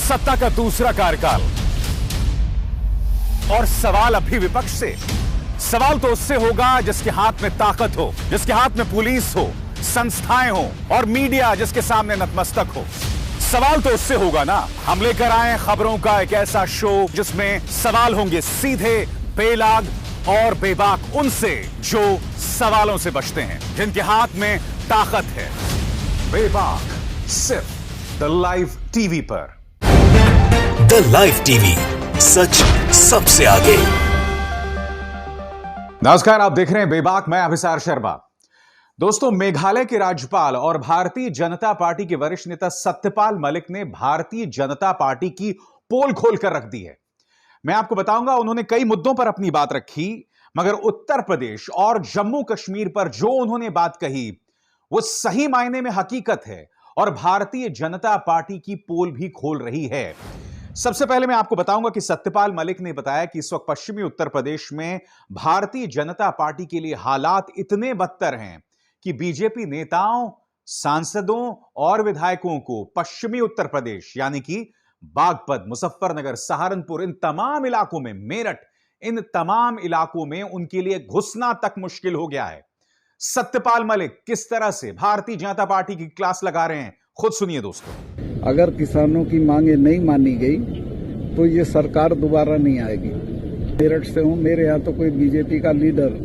सत्ता का दूसरा कार्यकाल। और सवाल अभी विपक्ष से। सवाल तो उससे होगा जिसके हाथ में ताकत हो, जिसके हाथ में पुलिस हो, संस्थाएं हो और मीडिया जिसके सामने नतमस्तक हो। सवाल तो उससे होगा ना। हम लेकर आए खबरों का एक ऐसा शो जिसमें सवाल होंगे सीधे, बेलाग और बेबाक उनसे जो सवालों से बचते हैं, जिनके हाथ में ताकत है। बेबाक सिर्फ द लाइव टीवी पर। द लाइव टीवी, सच सबसे आगे। नमस्कार, आप देख रहे हैं बेबाक, मैं अभिसार शर्मा। दोस्तों, मेघालय के राज्यपाल और भारतीय जनता पार्टी के वरिष्ठ नेता सत्यपाल मलिक ने भारतीय जनता पार्टी की पोल खोल कर रख दी है। मैं आपको बताऊंगा, उन्होंने कई मुद्दों पर अपनी बात रखी, मगर उत्तर प्रदेश और जम्मू कश्मीर पर जो उन्होंने बात कही वो सही मायने में हकीकत है और भारतीय जनता पार्टी की पोल भी खोल रही है। सबसे पहले मैं आपको बताऊंगा कि सत्यपाल मलिक ने बताया कि इस वक्त पश्चिमी उत्तर प्रदेश में भारतीय जनता पार्टी के लिए हालात इतने बदतर हैं कि बीजेपी नेताओं, सांसदों और विधायकों को पश्चिमी उत्तर प्रदेश यानी कि बागपत, मुजफ्फरनगर, सहारनपुर, इन तमाम इलाकों में, मेरठ, इन तमाम इलाकों में उनके लिए घुसना तक मुश्किल हो गया है। सत्यपाल मलिक किस तरह से भारतीय जनता पार्टी की क्लास लगा रहे हैं, खुद सुनिए दोस्तों। अगर किसानों की मांगे नहीं मानी गई तो ये सरकार दोबारा नहीं आएगी। मेरठ से हूँ, मेरे यहाँ तो कोई बीजेपी का लीडर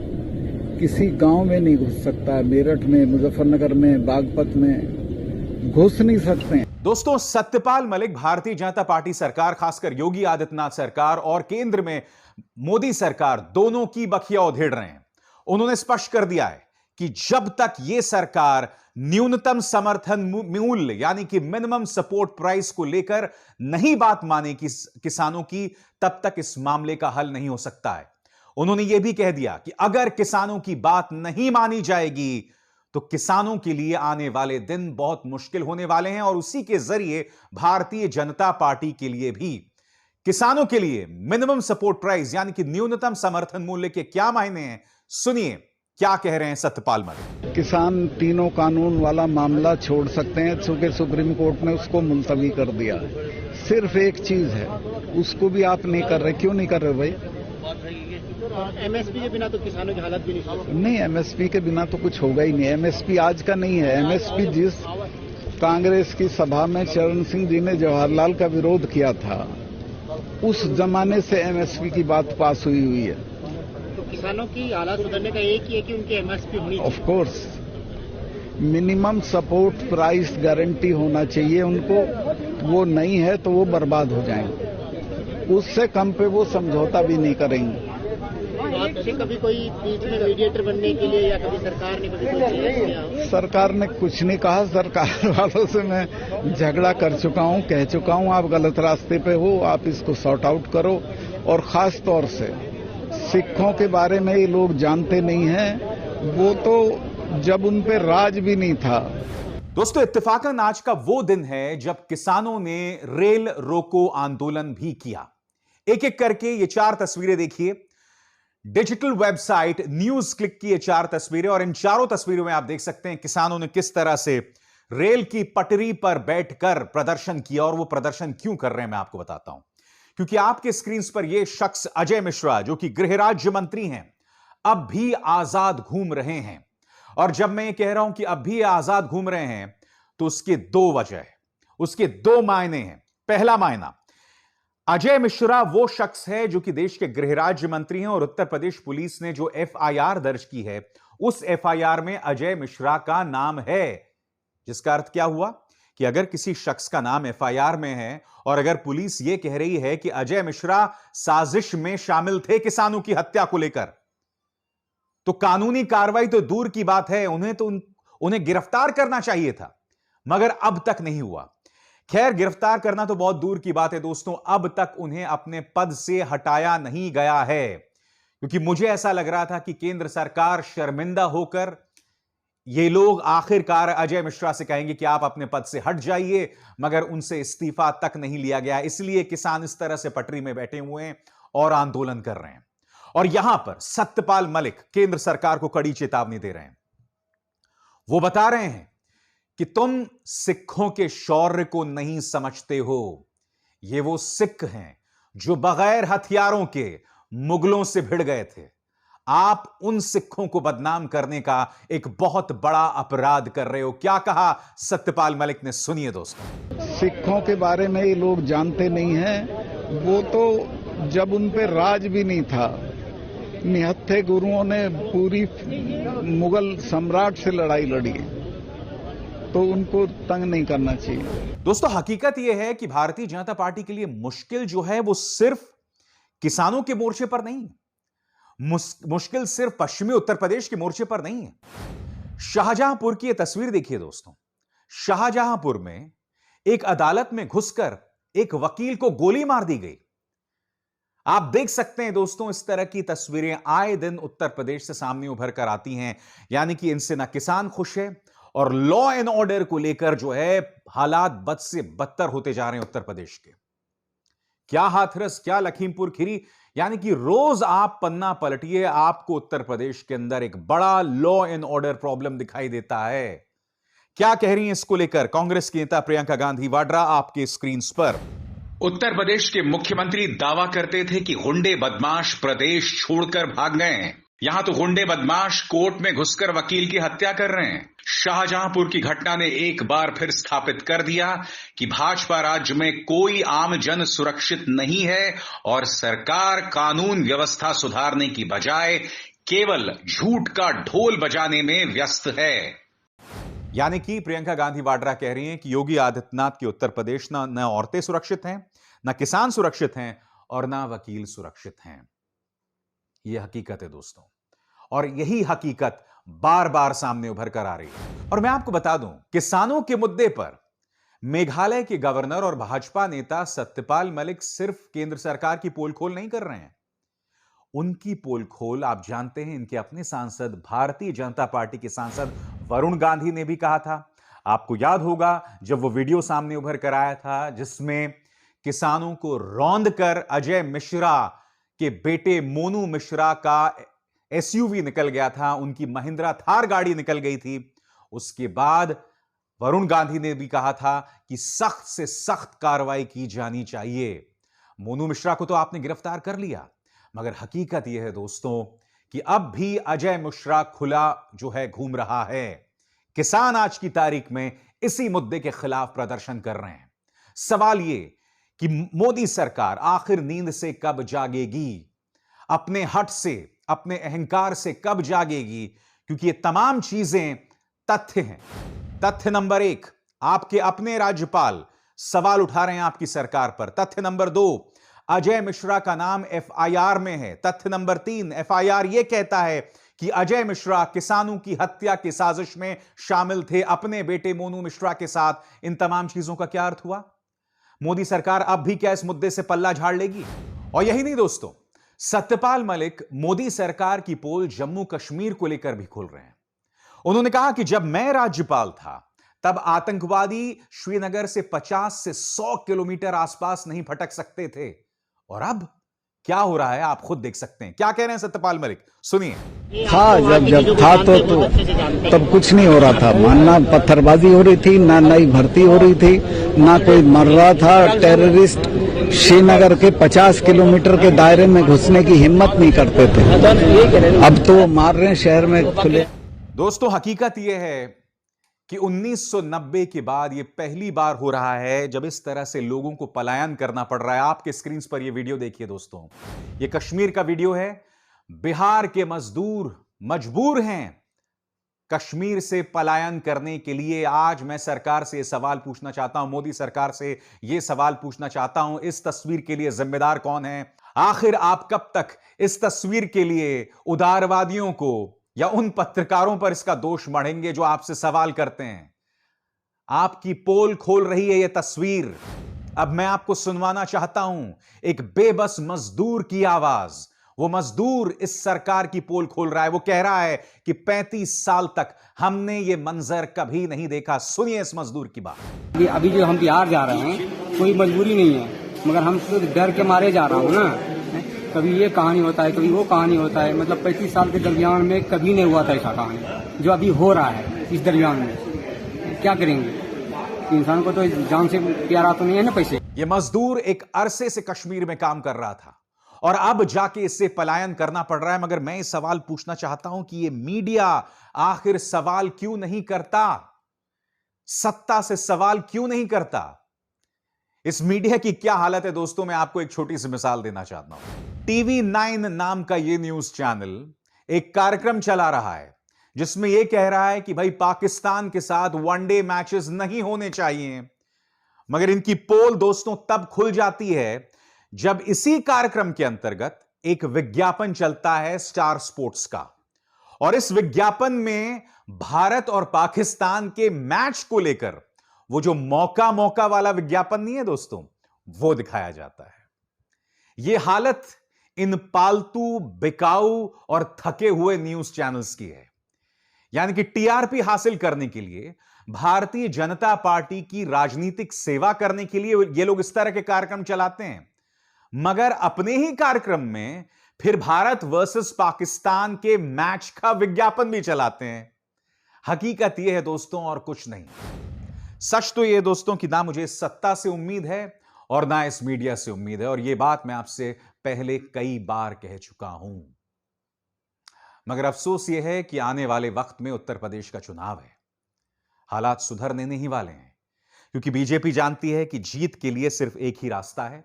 किसी गांव में नहीं घुस सकता है। मेरठ में, मुजफ्फरनगर में, बागपत में घुस नहीं सकते हैं। दोस्तों, सत्यपाल मलिक भारतीय जनता पार्टी सरकार, खासकर योगी आदित्यनाथ सरकार और केंद्र में मोदी सरकार, दोनों की बखिया उधेड़ रहे हैं। उन्होंने स्पष्ट कर दिया है कि जब तक यह सरकार न्यूनतम समर्थन मूल्य यानी कि मिनिमम सपोर्ट प्राइस को लेकर नहीं बात मानेगी किसानों की, तब तक इस मामले का हल नहीं हो सकता है। उन्होंने यह भी कह दिया कि अगर किसानों की बात नहीं मानी जाएगी तो किसानों के लिए आने वाले दिन बहुत मुश्किल होने वाले हैं और उसी के जरिए भारतीय जनता पार्टी के लिए भी किसानों के लिए मिनिमम सपोर्ट प्राइस यानी कि न्यूनतम समर्थन मूल्य के क्या मायने हैं, सुनिए क्या कह रहे हैं सत्यपाल मलिक। किसान तीनों कानून वाला मामला छोड़ सकते हैं, चूंकि सुप्रीम कोर्ट ने उसको मुलतवी कर दिया है। सिर्फ एक चीज है, उसको भी आप नहीं कर रहे। क्यों नहीं कर रहे भाई? एमएसपी के बिना तो किसानों की हालत भी नहीं, एमएसपी के बिना तो कुछ होगा ही नहीं। एमएसपी आज का नहीं है। एमएसपी जिस कांग्रेस की सभा में चरण सिंह जी ने जवाहरलाल का विरोध किया था, उस जमाने से एमएसपी की बात पास हुई है। किसानों की हालात सुधरने का एक ही है कि उनकी एमएसपी होनी चाहिए। Of course minimum support price guarantee होना चाहिए उनको। वो नहीं है तो वो बर्बाद हो जाएंगे। उससे कम पे वो समझौता भी नहीं करेंगे। तो आपसे कभी कोई बीच में मीडिएटर बनने के लिए या कभी सरकार ने कभी सोचा? सरकार ने कुछ नहीं कहा। सरकार वालों से मैं झगड़ा कर चुका हूं, कह चुका हूं आप गलत रास्ते पे हो, आप इसको सॉर्ट आउट करो। और खास तौर से सिखों के बारे में ये लोग जानते नहीं हैं। वो तो जब उन पे राज भी नहीं था। दोस्तों, इत्तेफाकन आज का वो दिन है जब किसानों ने रेल रोको आंदोलन भी किया। एक एक करके ये चार तस्वीरें देखिए। डिजिटल वेबसाइट न्यूज क्लिक की ये चार तस्वीरें, और इन चारों तस्वीरों में आप देख सकते हैं किसानों ने किस तरह से रेल की पटरी पर बैठकर प्रदर्शन किया। और वो प्रदर्शन क्यों कर रहे हैं मैं आपको बताता हूं। क्योंकि आपके स्क्रीन पर यह शख्स अजय मिश्रा, जो कि गृह राज्य मंत्री हैं, अब भी आजाद घूम रहे हैं। और जब मैं ये कह रहा हूं कि अब भी आजाद घूम रहे हैं तो उसके दो वजह है, उसके दो मायने हैं। पहला मायना, अजय मिश्रा वो शख्स है जो कि देश के गृह राज्य मंत्री हैं और उत्तर प्रदेश पुलिस ने जो एफआईआर दर्ज की है, उस एफआईआर में अजय मिश्रा का नाम है। जिसका अर्थ क्या हुआ कि अगर किसी शख्स का नाम एफआईआर में है और अगर पुलिस यह कह रही है कि अजय मिश्रा साजिश में शामिल थे किसानों की हत्या को लेकर, तो कानूनी कार्रवाई तो दूर की बात है, उन्हें गिरफ्तार करना चाहिए था, मगर अब तक नहीं हुआ। खैर, गिरफ्तार करना तो बहुत दूर की बात है दोस्तों, अब तक उन्हें अपने पद से हटाया नहीं गया है। क्योंकि मुझे ऐसा लग रहा था कि केंद्र सरकार शर्मिंदा होकर ये लोग आखिरकार अजय मिश्रा से कहेंगे कि आप अपने पद से हट जाइए, मगर उनसे इस्तीफा तक नहीं लिया गया। इसलिए किसान इस तरह से पटरी में बैठे हुए हैं और आंदोलन कर रहे हैं। और यहां पर सत्यपाल मलिक केंद्र सरकार को कड़ी चेतावनी दे रहे हैं। वो बता रहे हैं कि तुम सिखों के शौर्य को नहीं समझते हो। ये वो सिख हैं जो बगैर हथियारों के मुगलों से भिड़ गए थे। आप उन सिखों को बदनाम करने का एक बहुत बड़ा अपराध कर रहे हो। क्या कहा सत्यपाल मलिक ने, सुनिए दोस्तों। सिखों के बारे में ये लोग जानते नहीं हैं। वो तो जब उन पे राज भी नहीं था, निहत्थे गुरुओं ने पूरी मुगल सम्राट से लड़ाई लड़ी, तो उनको तंग नहीं करना चाहिए। दोस्तों, हकीकत यह है कि भारतीय जनता पार्टी के लिए मुश्किल जो है वो सिर्फ किसानों के मोर्चे पर नहीं है, मुश्किल सिर्फ पश्चिमी उत्तर प्रदेश के मोर्चे पर नहीं है। शाहजहांपुर की यह तस्वीर देखिए दोस्तों। शाहजहांपुर में एक अदालत में घुसकर एक वकील को गोली मार दी गई। आप देख सकते हैं दोस्तों, इस तरह की तस्वीरें आए दिन उत्तर प्रदेश से सामने उभर कर आती हैं। यानी कि इनसे ना किसान खुश है और लॉ एंड ऑर्डर को लेकर जो है हालात बद से बदतर होते जा रहे हैं उत्तर प्रदेश के। क्या हाथरस, क्या लखीमपुर खीरी, यानी कि रोज आप पन्ना पलटिए, आपको उत्तर प्रदेश के अंदर एक बड़ा लॉ एंड ऑर्डर प्रॉब्लम दिखाई देता है। क्या कह रही हैं इसको लेकर कांग्रेस की नेता प्रियंका गांधी वाड्रा आपके स्क्रीन पर। उत्तर प्रदेश के मुख्यमंत्री दावा करते थे कि गुंडे बदमाश प्रदेश छोड़कर भाग गए हैं। यहां तो गुंडे बदमाश कोर्ट में घुसकर वकील की हत्या कर रहे हैं। शाहजहांपुर की घटना ने एक बार फिर स्थापित कर दिया कि भाजपा राज्य में कोई आम जन सुरक्षित नहीं है और सरकार कानून व्यवस्था सुधारने की बजाय केवल झूठ का ढोल बजाने में व्यस्त है। यानी कि प्रियंका गांधी वाड्रा कह रही हैं कि योगी आदित्यनाथ के उत्तर प्रदेश न औरतें सुरक्षित हैं, न किसान सुरक्षित हैं और न वकील सुरक्षित हैं। यह हकीकत है दोस्तों, और यही हकीकत बार बार सामने उभर कर आ रही है। और मैं आपको बता दूं, किसानों के मुद्दे पर मेघालय के गवर्नर और भाजपा नेता सत्यपाल मलिक सिर्फ केंद्र सरकार की पोल खोल नहीं कर रहे हैं। उनकी पोल खोल आप जानते हैं, इनके अपने सांसद, भारतीय जनता पार्टी के सांसद वरुण गांधी ने भी कहा था। आपको याद होगा जब वो वीडियो सामने उभर कर आया था जिसमें किसानों को रौंद कर अजय मिश्रा के बेटे मोनू मिश्रा का एसयूवी निकल गया था, उनकी महिंद्रा थार गाड़ी निकल गई थी। उसके बाद वरुण गांधी ने भी कहा था कि सख्त से सख्त कार्रवाई की जानी चाहिए। मोनू मिश्रा को तो आपने गिरफ्तार कर लिया, मगर हकीकत यह है दोस्तों कि अब भी अजय मिश्रा खुला जो है घूम रहा है। किसान आज की तारीख में इसी मुद्दे के खिलाफ प्रदर्शन कर रहे हैं। सवाल यह कि मोदी सरकार आखिर नींद से कब जागेगी, अपने हट से, अपने अहंकार से कब जागेगी, क्योंकि ये तमाम चीजें तथ्य हैं। तथ्य नंबर 1, आपके अपने राज्यपाल सवाल उठा रहे हैं आपकी सरकार पर। तथ्य नंबर 2, अजय मिश्रा का नाम एफआईआर में है। तथ्य नंबर 3, एफआईआर यह कहता है कि अजय मिश्रा किसानों की हत्या की साजिश में शामिल थे अपने बेटे मोनू मिश्रा के साथ। इन तमाम चीजों का क्या अर्थ हुआ? मोदी सरकार अब भी क्या इस मुद्दे से पल्ला झाड़ लेगी? और यही नहीं दोस्तों, सत्यपाल मलिक मोदी सरकार की पोल जम्मू कश्मीर को लेकर भी खोल रहे हैं। उन्होंने कहा कि जब मैं राज्यपाल था तब आतंकवादी श्रीनगर से 50 से 100 किलोमीटर आसपास नहीं भटक सकते थे, और अब क्या हो रहा है आप खुद देख सकते हैं। क्या कह रहे हैं सत्यपाल मलिक, सुनिए। हाँ, जब था तो तब कुछ नहीं हो रहा था। मानना पत्थरबाजी हो रही थी, ना नई भर्ती हो रही थी, ना कोई मर रहा था। टेररिस्ट श्रीनगर के 50 किलोमीटर के दायरे में घुसने की हिम्मत नहीं करते थे। अब तो मार रहे हैं शहर में खुले। दोस्तों, हकीकत यह है कि 1990 के बाद यह पहली बार हो रहा है जब इस तरह से लोगों को पलायन करना पड़ रहा है। आपके स्क्रीन पर यह वीडियो देखिए दोस्तों, यह कश्मीर का वीडियो है। बिहार के मजदूर मजबूर हैं कश्मीर से पलायन करने के लिए। आज मैं सरकार से यह सवाल पूछना चाहता हूं, मोदी सरकार से यह सवाल पूछना चाहता हूं, इस तस्वीर के लिए जिम्मेदार कौन है? आखिर आप कब तक इस तस्वीर के लिए उदारवादियों को या उन पत्रकारों पर इसका दोष मढ़ेंगे जो आपसे सवाल करते हैं? आपकी पोल खोल रही है यह तस्वीर। अब मैं आपको सुनवाना चाहता हूं एक बेबस मजदूर की आवाज। वो मजदूर इस सरकार की पोल खोल रहा है। वो कह रहा है कि 35 साल तक हमने ये मंजर कभी नहीं देखा। सुनिए इस मजदूर की बात। अभी जो हम बिहार जा रहे हैं कोई मजबूरी नहीं है, मगर हम तो डर के मारे जा रहा हूँ ना। कभी ये कहानी होता है, कभी वो कहानी होता है। मतलब 35 साल के दरमियान में कभी नहीं हुआ था ऐसा कहानी जो अभी हो रहा है। इस दरमियान में क्या करेंगे? इंसान को तो जान से प्यारा तो नहीं है ना पैसे। यह मजदूर एक अरसे से कश्मीर में काम कर रहा था और अब जाके इससे पलायन करना पड़ रहा है। मगर मैं इस सवाल पूछना चाहता हूं कि यह मीडिया आखिर सवाल क्यों नहीं करता, सत्ता से सवाल क्यों नहीं करता? इस मीडिया की क्या हालत है दोस्तों, मैं आपको एक छोटी सी मिसाल देना चाहता हूं। टीवी 9 नाम का यह न्यूज चैनल एक कार्यक्रम चला रहा है जिसमें यह कह रहा है कि भाई पाकिस्तान के साथ वनडे मैचेस नहीं होने चाहिए। मगर इनकी पोल दोस्तों तब खुल जाती है जब इसी कार्यक्रम के अंतर्गत एक विज्ञापन चलता है स्टार स्पोर्ट्स का, और इस विज्ञापन में भारत और पाकिस्तान के मैच को लेकर वो जो मौका वाला विज्ञापन नहीं है दोस्तों, वो दिखाया जाता है। यह हालत इन पालतू, बिकाऊ और थके हुए न्यूज चैनल्स की है। यानी कि टीआरपी हासिल करने के लिए, भारतीय जनता पार्टी की राजनीतिक सेवा करने के लिए ये लोग इस तरह के कार्यक्रम चलाते हैं, मगर अपने ही कार्यक्रम में फिर भारत वर्सेस पाकिस्तान के मैच का विज्ञापन भी चलाते हैं। हकीकत यह है दोस्तों और कुछ नहीं। सच तो यह दोस्तों कि ना मुझे सत्ता से उम्मीद है और ना इस मीडिया से उम्मीद है, और यह बात मैं आपसे पहले कई बार कह चुका हूं। मगर अफसोस यह है कि आने वाले वक्त में उत्तर प्रदेश का चुनाव है, हालात सुधरने नहीं वाले हैं, क्योंकि बीजेपी जानती है कि जीत के लिए सिर्फ एक ही रास्ता है,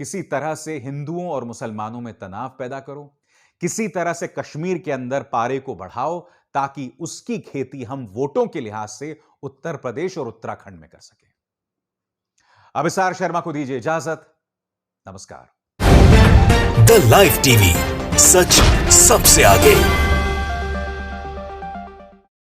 किसी तरह से हिंदुओं और मुसलमानों में तनाव पैदा करो, किसी तरह से कश्मीर के अंदर पारे को बढ़ाओ ताकि उसकी खेती हम वोटों के लिहाज से उत्तर प्रदेश और उत्तराखंड में कर सकें। अभिसार शर्मा को दीजिए इजाजत। नमस्कार। द लाइव टीवी, सच सबसे आगे।